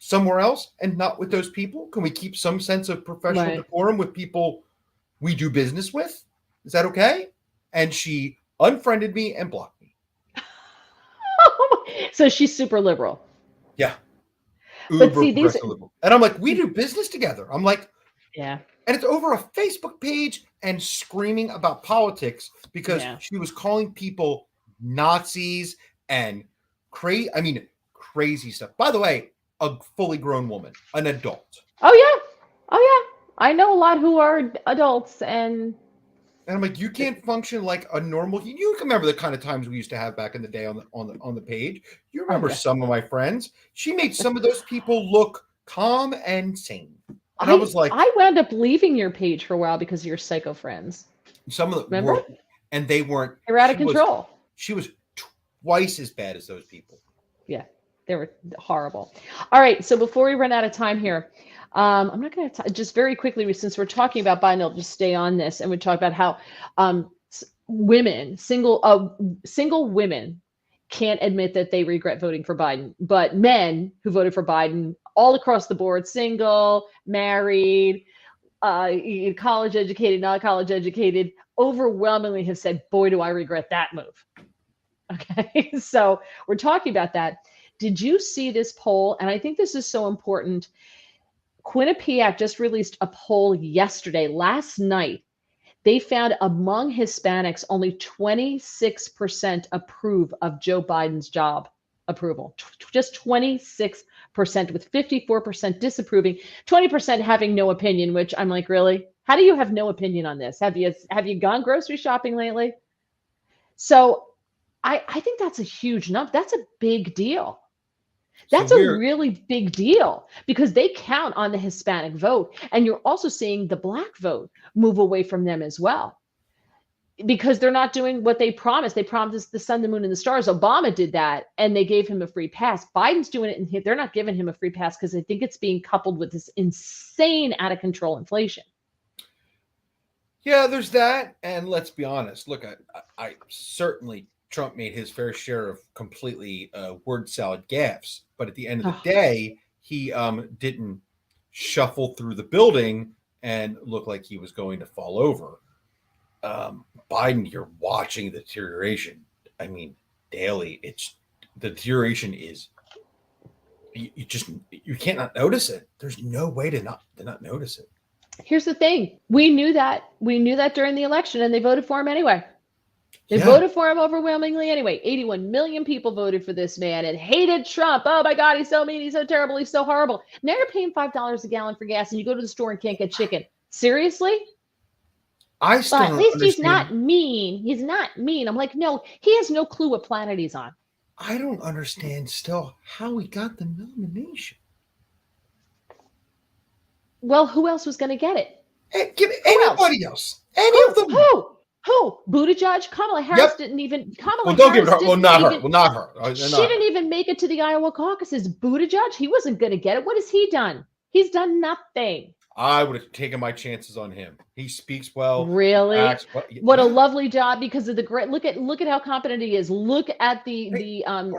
somewhere else and not with those people? Can we keep some sense of professional decorum with people we do business with? Is that okay?" And she unfriended me and blocked me. So she's super liberal. Yeah. But Uber see, progressive liberal. And I'm like, we do business together. I'm like, yeah. And it's over a Facebook page and screaming about politics because she was calling people Nazis and crazy stuff. By the way, a fully grown woman, an adult. Oh yeah. I know a lot who are adults, and I'm like, you can't function like a normal. You can remember the kind of times we used to have back in the day on the page. You remember some of my friends. She made some of those people look calm and sane. And I was like, I wound up leaving your page for a while because of your psycho friends. Some of them were, and they weren't. They were out of control. She was twice as bad as those people. Yeah, they were horrible. All right, so before we run out of time here, I'm not going to just very quickly, since we're talking about Biden, I'll just stay on this, and we talk about how single women can't admit that they regret voting for Biden, but men who voted for Biden all across the board, single, married, college educated, not college educated, overwhelmingly have said, boy, do I regret that move. Okay, so we're talking about that. Did you see this poll? And I think this is so important. Quinnipiac just released a poll last night. They found among Hispanics, only 26% approve of Joe Biden's job approval. Just 26%, with 54% disapproving, 20% having no opinion, which I'm like, really? How do you have no opinion on this? Have you gone grocery shopping lately? So I think that's a huge number. That's a big deal. That's a really big deal because they count on the Hispanic vote. And you're also seeing the Black vote move away from them as well, because they're not doing what they promised. They promised the sun, the moon, and the stars. Obama did that, and they gave him a free pass. Biden's doing it, and they're not giving him a free pass because I think it's being coupled with this insane, out of control inflation. Yeah, there's that. And let's be honest. Look, I certainly Trump made his fair share of completely word salad gaffes. But at the end of the day, he didn't shuffle through the building and looked like he was going to fall over. Biden, you're watching the deterioration. I mean, daily. It's the deterioration is you can't not notice it. There's no way to not notice it. Here's the thing. We knew that during the election, and they voted for him anyway. They voted for him overwhelmingly anyway. 81 million people voted for this man and hated Trump. Oh my God, he's so mean. He's so terrible. He's so horrible. Now you're paying $5 a gallon for gas and you go to the store and can't get chicken. Seriously? I still But don't at least understand. he's not mean. He's not mean. I'm like, no, he has no clue what planet he's on. I don't understand still how he got the nomination. Well, who else was going to get it? Hey, give me anybody else. Any of them. Who? Buttigieg? Kamala Harris didn't even. Well, don't give it her. Well, not her. Well, not her. She didn't even make it to the Iowa caucuses. Buttigieg, he wasn't going to get it. What has he done? He's done nothing. I would have taken my chances on him. He speaks well. Really? Acts well. What a lovely job because of the great. Look at how competent he is. Look at the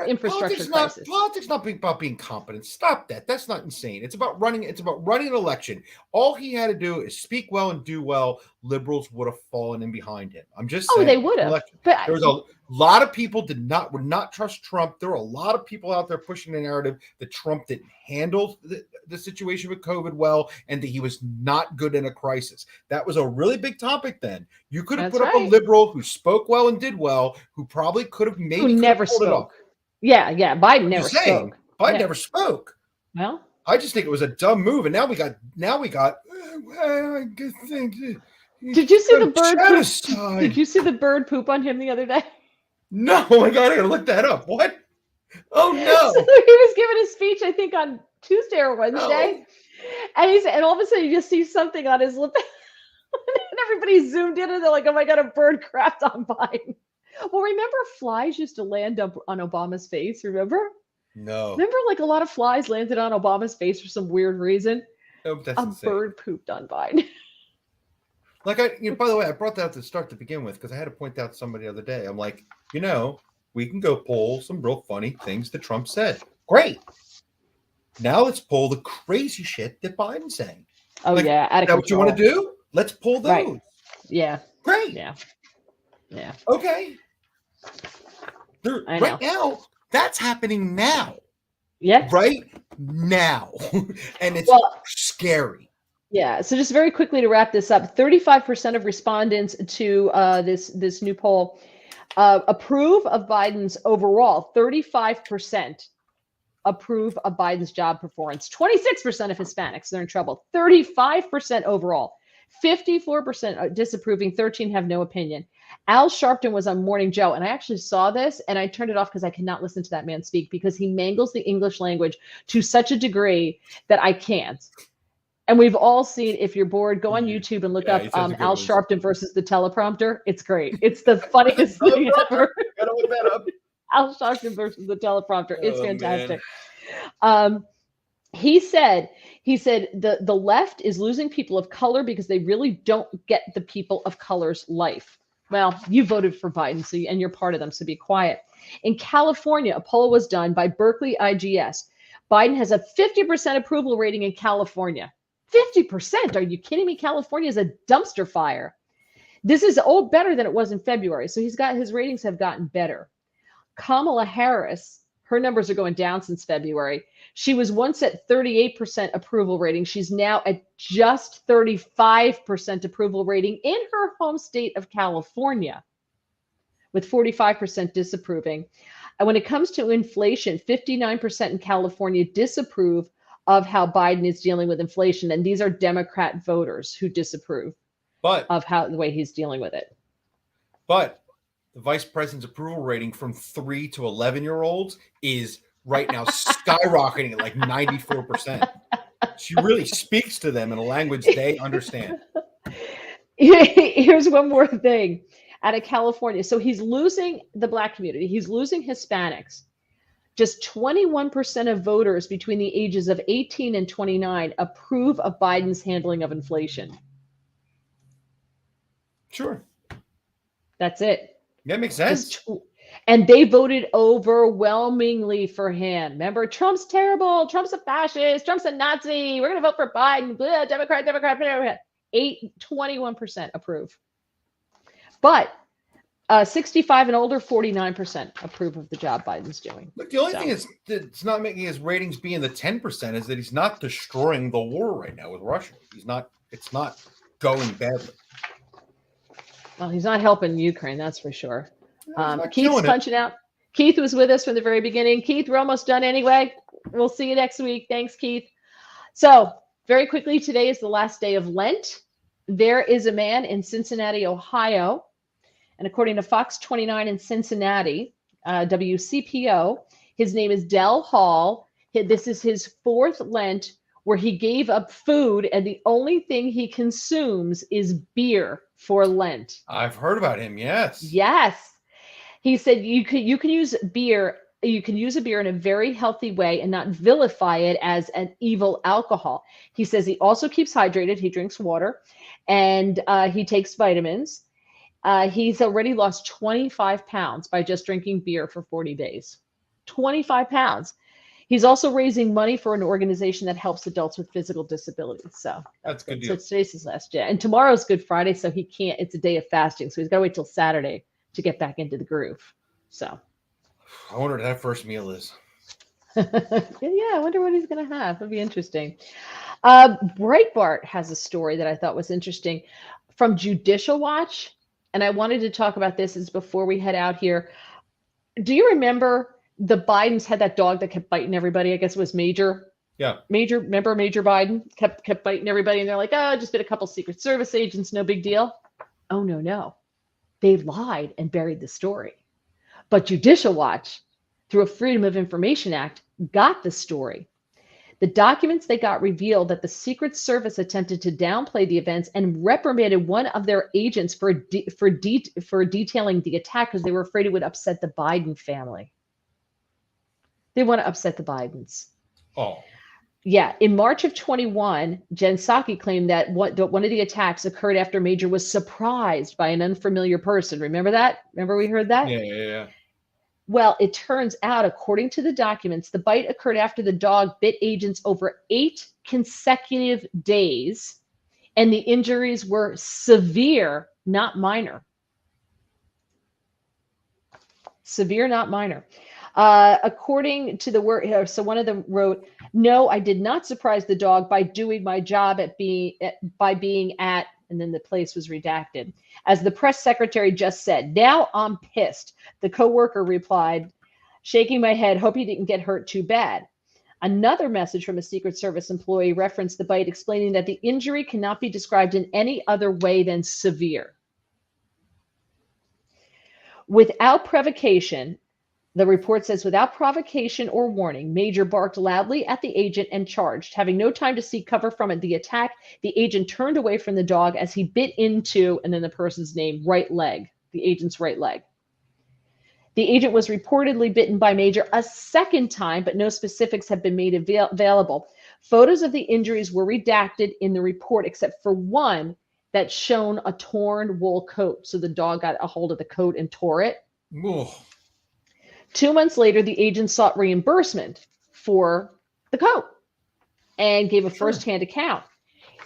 infrastructure crisis. Politics not about being competent. Stop that. That's not insane. It's about running. It's about running an election. All he had to do is speak well and do well. Liberals would have fallen in behind him. I'm just saying. Oh, they would have. There was a lot of people would not trust Trump. There were a lot of people out there pushing the narrative that Trump didn't handle the situation with COVID well, and that he was not good in a crisis. That was a really big topic then. You could have put up a liberal who spoke well and did well, who probably could have maybe never spoke. Yeah, Biden never spoke. Biden never spoke. Well, I just think it was a dumb move, and now we got. Did you see the bird poop? Did you see the bird poop on him the other day? No, oh my God, I gotta look that up. What? Oh no! So he was giving a speech, I think, on Tuesday or Wednesday, and all of a sudden you just see something on his lip, and everybody zoomed in, and they're like, "Oh my God, a bird crapped on Biden." Well, remember flies used to land up on Obama's face? Remember? No. Remember, like a lot of flies landed on Obama's face for some weird reason. Oh, that's insane. Bird pooped on Biden. Like by the way, I brought that to start to begin with because I had to point out to somebody the other day. I'm like, we can go pull some real funny things that Trump said. Great. Now let's pull the crazy shit that Biden's saying. Oh, out of control. Is that what you want to do? Let's pull those. Right. Yeah. Great. Yeah. Okay. Right now, that's happening now. Yeah. Right now. And it's scary. Yeah. So just very quickly to wrap this up, 35% of respondents to this new poll approve of Biden's overall. 35% approve of Biden's job performance. 26% of Hispanics, they're in trouble. 35% overall. 54% disapproving. 13 have no opinion. Al Sharpton was on Morning Joe, and I actually saw this, and I turned it off because I cannot listen to that man speak because he mangles the English language to such a degree that I can't. And we've all seen, if you're bored, go on YouTube and look up Al Sharpton versus the teleprompter. It's great. It's the funniest thing ever. Gotta look that up. Al Sharpton versus the teleprompter. It's fantastic. He said the left is losing people of color because they really don't get the people of color's life. Well, you voted for Biden, and you're part of them, so be quiet. In California, a poll was done by Berkeley IGS. Biden has a 50% approval rating in California. 50%? Are you kidding me? California is a dumpster fire. This is better than it was in February. So his ratings have gotten better. Kamala Harris, her numbers are going down since February. She was once at 38% approval rating. She's now at just 35% approval rating in her home state of California, with 45% disapproving. And when it comes to inflation, 59% in California disapprove of how Biden is dealing with inflation. And these are Democrat voters who disapprove of the way he's dealing with it. But the vice president's approval rating from 3 to 11-year-olds is right now skyrocketing at like 94%. She really speaks to them in a language they understand. Here's one more thing out of California. So he's losing the Black community. He's losing Hispanics. Just 21% of voters between the ages of 18 and 29 approve of Biden's handling of inflation. Sure. That's it. That makes sense. And they voted overwhelmingly for him. Remember, Trump's terrible. Trump's a fascist. Trump's a Nazi. We're going to vote for Biden. Blah, Democrat. 21% approve. But 65 and older, 49% approve of the job Biden's doing. Look, the only thing that's not making his ratings be in the 10% is that he's not destroying the war right now with Russia. It's not going badly. Well, he's not helping Ukraine, that's for sure. Not Keith's punching out. Keith was with us from the very beginning. Keith, we're almost done anyway. We'll see you next week. Thanks, Keith. So, very quickly, today is the last day of Lent. There is a man in Cincinnati, Ohio, and according to Fox 29 in Cincinnati, WCPO, his name is Del Hall. This is his fourth Lent where he gave up food, and the only thing he consumes is beer for Lent. I've heard about him, yes. Yes. He said you can use beer. You can use a beer in a very healthy way and not vilify it as an evil alcohol. He says he also keeps hydrated. He drinks water, and he takes vitamins. He's already lost 25 pounds by just drinking beer for 40 days. 25 pounds. He's also raising money for an organization that helps adults with physical disabilities. So that's good. So today's his last day. And tomorrow's Good Friday, so he can't. It's a day of fasting, so he's got to wait till Saturday to get back into the groove. So I wonder what that first meal is. Yeah, I wonder what he's going to have. It'll be interesting. Breitbart has a story that I thought was interesting from Judicial Watch, and I wanted to talk about this as before we head out here. Do you remember the Bidens had that dog that kept biting everybody? I guess it was Major. Yeah. Remember Major Biden kept biting everybody, and they're like, oh, just been a couple Secret Service agents, no big deal. Oh, no. They lied and buried the story. But Judicial Watch, through a Freedom of Information Act, got the story. The documents they got revealed that the Secret Service attempted to downplay the events and reprimanded one of their agents for detailing the attack because they were afraid it would upset the Biden family. They want to upset the Bidens. Oh. Yeah. In March of 21, Jen Psaki claimed that one of the attacks occurred after Major was surprised by an unfamiliar person. Remember that? Remember we heard that? Yeah. Well, it turns out, according to the documents, the bite occurred after the dog bit agents over 8 consecutive days, and the injuries were severe, not minor. Severe, not minor. According to the word, so one of them wrote, "No, I did not surprise the dog by doing my job by being at," and then the place was redacted. As the press secretary just said, "Now I'm pissed." The coworker replied, shaking my head, "Hope you didn't get hurt too bad." Another message from a Secret Service employee referenced the bite, explaining that the injury cannot be described in any other way than severe. Without provocation, the report says, without provocation or warning, Major barked loudly at the agent and charged. Having no time to seek cover from the attack, the agent turned away from the dog as he bit into, and then the person's name, right leg, the agent's right leg. The agent was reportedly bitten by Major a second time, but no specifics have been made available. Photos of the injuries were redacted in the report, except for one that shown a torn wool coat. So the dog got a hold of the coat and tore it. Ooh. 2 months later, the agent sought reimbursement for the coat and gave a firsthand account.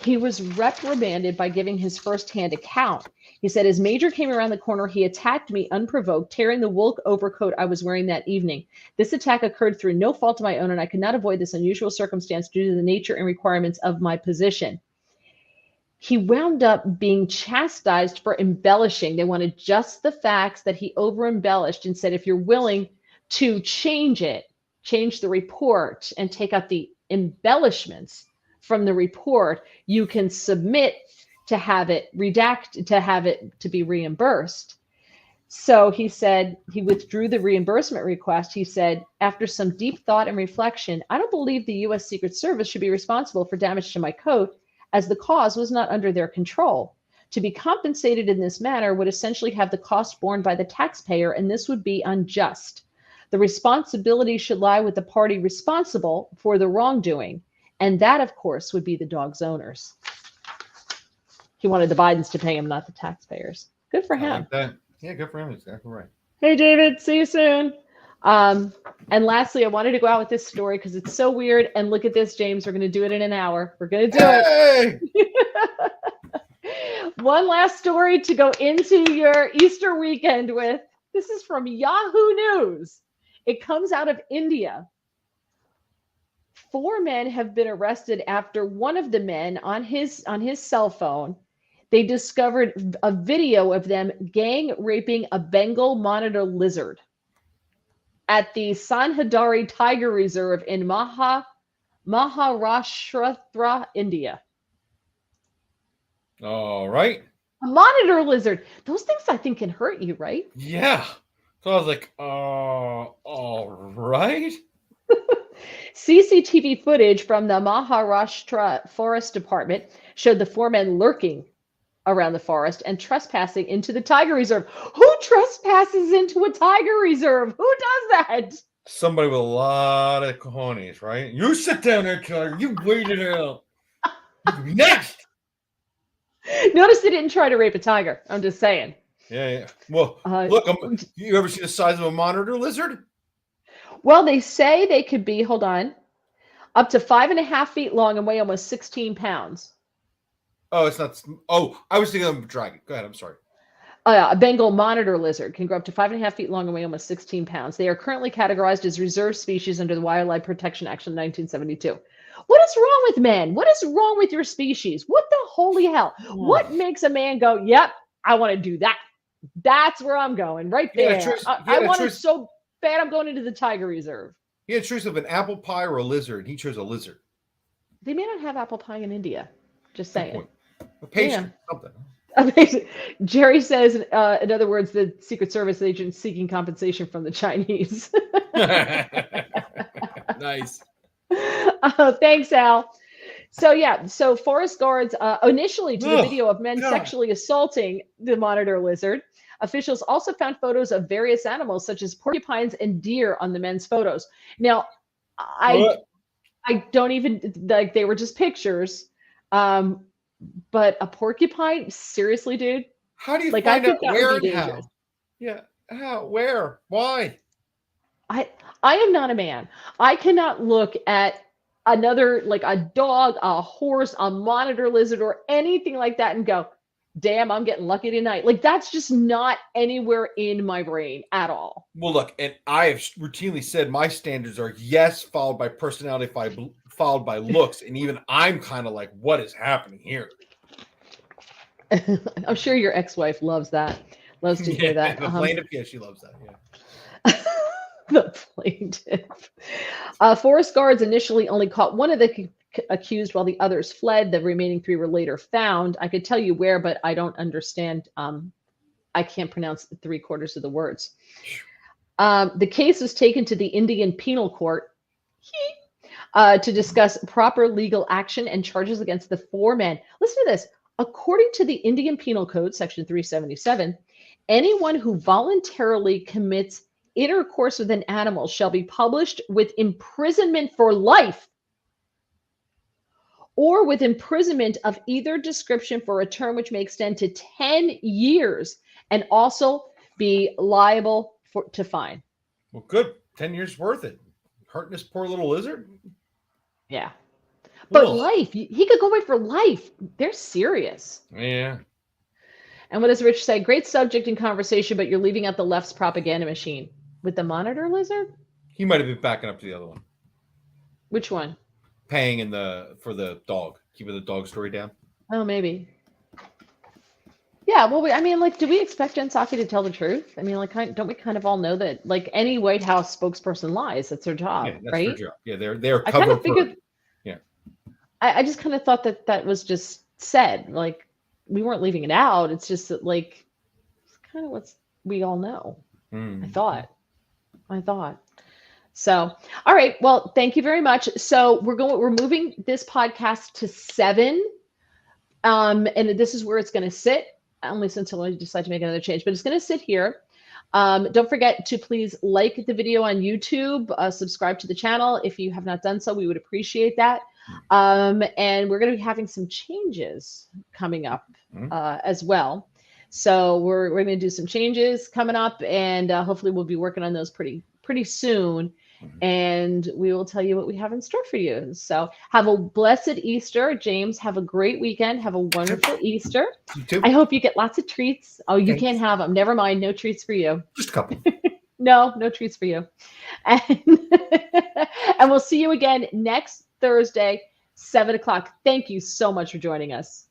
He was reprimanded by giving his firsthand account. He said, as Major came around the corner, he attacked me unprovoked, tearing the wool overcoat I was wearing that evening. This attack occurred through no fault of my own, and I could not avoid this unusual circumstance due to the nature and requirements of my position. He wound up being chastised for embellishing. They wanted just the facts that he over-embellished and said, if you're willing to change the report and take out the embellishments from the report, you can submit to have it redacted, to be reimbursed. So he said he withdrew the reimbursement request. He said, after some deep thought and reflection, I don't believe the U.S. Secret Service should be responsible for damage to my coat, as the cause was not under their control. To be compensated in this manner would essentially have the cost borne by the taxpayer, and this would be unjust. The responsibility should lie with the party responsible for the wrongdoing, and that, of course, would be the dog's owners. He wanted the Bidens to pay him, not the taxpayers. Good for him. I like that. Yeah, good for him. Exactly right. Hey, David. See you soon. And lastly, I wanted to go out with this story because it's so weird. And look at this, James. We're going to do it in an hour. We're going to do it. One last story to go into your Easter weekend with. This is from Yahoo News. It comes out of India. 4 men have been arrested after one of the men on his cell phone, they discovered a video of them gang raping a Bengal monitor lizard at the Sanhedari Tiger Reserve in Maharashtra, India. All right. A monitor lizard. Those things I think can hurt you, right? Yeah. So I was like, all right. CCTV footage from the Maharashtra Forest Department showed the 4 men lurking around the forest and trespassing into the tiger reserve. Who trespasses into a tiger reserve? Who does that? Somebody with a lot of cojones, right? You sit down there, tiger. You wait it out. You can be next. Notice they didn't try to rape a tiger. I'm just saying. Yeah. Well, look, you ever see the size of a monitor lizard? Well, they say they could be, hold on, up to 5.5 feet long and weigh almost 16 pounds. Oh, it's not. Oh, I was thinking of a dragon. Go ahead. I'm sorry. A Bengal monitor lizard can grow up to 5.5 feet long and weigh almost 16 pounds. They are currently categorized as reserve species under the Wildlife Protection Act of 1972. What is wrong with men? What is wrong with your species? What the holy hell? What makes a man go, yep, I want to do that? That's where I'm going, right there. I want it so bad I'm going into the tiger reserve. He had a choice of an apple pie or a lizard. He chose a lizard. They may not have apple pie in India. Just saying. A pastry, something. Amazing. Jerry says, in other words, the Secret Service agent seeking compensation from the Chinese. Nice. Thanks, Al. So forest guards initially to the video of men sexually assaulting the monitor lizard. Officials also found photos of various animals such as porcupines and deer on the men's photos. Now, I don't even like they were just pictures. But a porcupine? Seriously, dude? How do you find out where and how? Yeah. How? Where? Why? I am not a man. I cannot look at another, like a dog, a horse, a monitor lizard, or anything like that and go, damn, I'm getting lucky tonight. Like, that's just not anywhere in my brain at all. Well, look, and I have routinely said my standards are yes, followed by personality, followed by looks. And even I'm kind of like, what is happening here? I'm sure your ex-wife loves that. Loves to hear that. The plaintiff, yeah, she loves that. Yeah. The plaintiff. Forest guards initially only caught one of the accused while the others fled. The remaining 3 were later found. I could tell you where, but I don't understand. I can't pronounce 3/4 of the words. The case was taken to the Indian Penal Court to discuss proper legal action and charges against the 4 men. Listen to this. According to the Indian Penal Code, Section 377, anyone who voluntarily commits intercourse with an animal shall be punished with imprisonment for life or with imprisonment of either description for a term which may extend to 10 years and also be liable to fine. Well, good. 10 years worth it. Hurting this poor little lizard? Yeah. But life, he could go away for life. They're serious. Yeah. And what does Rich say? Great subject and conversation, but you're leaving out the left's propaganda machine. With the monitor lizard? He might have been backing up to the other one. Which one? Paying for the dog. Keeping the dog story down. Oh, maybe. Yeah, well, do we expect Jen Psaki to tell the truth? I mean, don't we kind of all know that, like, any White House spokesperson lies? That's their job, yeah, that's right? Their job. Yeah, they're covered for. Yeah. I just kind of thought that was just said. Like, we weren't leaving it out. It's just that, like, it's kind of what we all know. I thought. So, all right. Well, thank you very much. So we're moving this podcast to 7. And this is where it's going to sit, unless until I decide to make another change, but it's going to sit here. Don't forget to please like the video on YouTube, subscribe to the channel. If you have not done so, we would appreciate that. And we're going to be having some changes coming up as well. So we're going to do some changes coming up, and hopefully we'll be working on those pretty soon. and we will tell you what we have in store for you. So have a blessed Easter. James, have a great weekend. Have a wonderful Easter. You too. I hope you get lots of treats. Oh, you Thanks. can't have them. Never mind. No treats for you. Just a couple. No treats for you. And, and we'll see you again next Thursday, 7 o'clock. Thank you so much for joining us.